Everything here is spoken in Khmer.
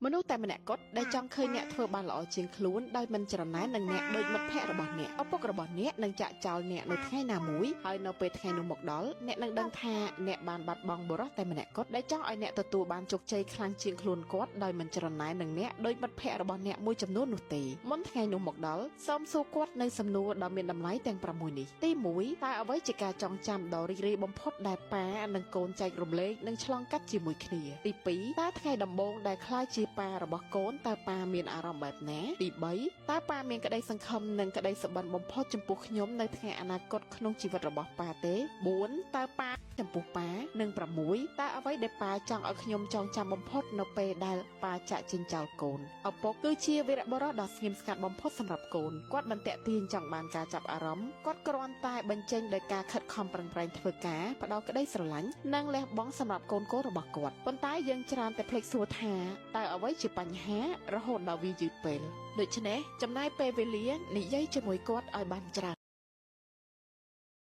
មនុស្សតែម្នាក់គត់ដែលចង់ឃើញអ្នកធ្វើបានល្អជាងខ្លួនដោយមិនច្រណែននឹងអ្នកដោយមិត្តភ័ក្តិរបស់អ្នកឪពុករបស់អ្នកនឹងចាក់ចោលអ្នកនៅថ្ងៃណាមួយហើយនៅពេលថ្ងៃនោះមកដល់អ្នកនឹងដឹងថាអ្នកបានបាត់បង់បុរសតែម្នាក់គត់ដែលចង់ឲ្យអ្នកទទួលបានជោគជ័យខ្លាំងជាងខ្លួនគាត់ដោយមិនច្រណែននឹងអ្នកដោយមិត្តភ័ក្តិរបស់អ្នកមួយចំនួននោះទេមុនថ្ងៃនោះមកដល់សូមសួរគាត់នៅសំណួរដ៏មានតម្លៃទាំង6នេះទី1តើអ្វីជាការចងចាំដ៏រីករាយបំផុតដែលប៉ានិងកូនចែករំលែកនិងឆ្លងកាត់ជាមួយគ្នាទី2តើថ្ងៃដំបូងដែលខ្លាចជាប៉ារបស់កូនតើប៉ាមានអារម្មណ៍បែបណាទី3តើប៉ាមានក្តីសង្ឃឹមនិងក្តីសុបិនបំផុតចំពោះខ្ញុំនៅថ្ងៃអនាគតក្នុងជីវិតរបស់ប៉ាទេ4តើប៉ាចំពោះប៉ានិង6តើអ្វីដែលប៉ាចង់ឲ្យខ្ញុំចងចាំបំផុតនៅពេលដែលប៉ាចាក់ចិញ្ចោលកូនឪពុកគឺជាវីរបុរសដ៏ស្ងៀមស្ងាត់បំផុតសម្រាប់កូនគាត់មិនតាក់ទាញចង់បានការចាប់អារម្មណ៍គាត់គ្រាន់តែបញ្ចេញដោយការខិតខំប្រឹងប្រែងធ្វើការផ្ដល់ក្តីស្រឡាញ់និងលះបង់សម្រាប់កូនរបស់គាត់ប៉ុន្តែយើងច្រើនតែភ្លេចសួរថាតើអ្វីជាបញ្ហារហូតដល់វាយឺតពេលដូច្នេះចំណាយពេលវេលានិយាយជាមួយគាត់ឲ្យបានច្រើន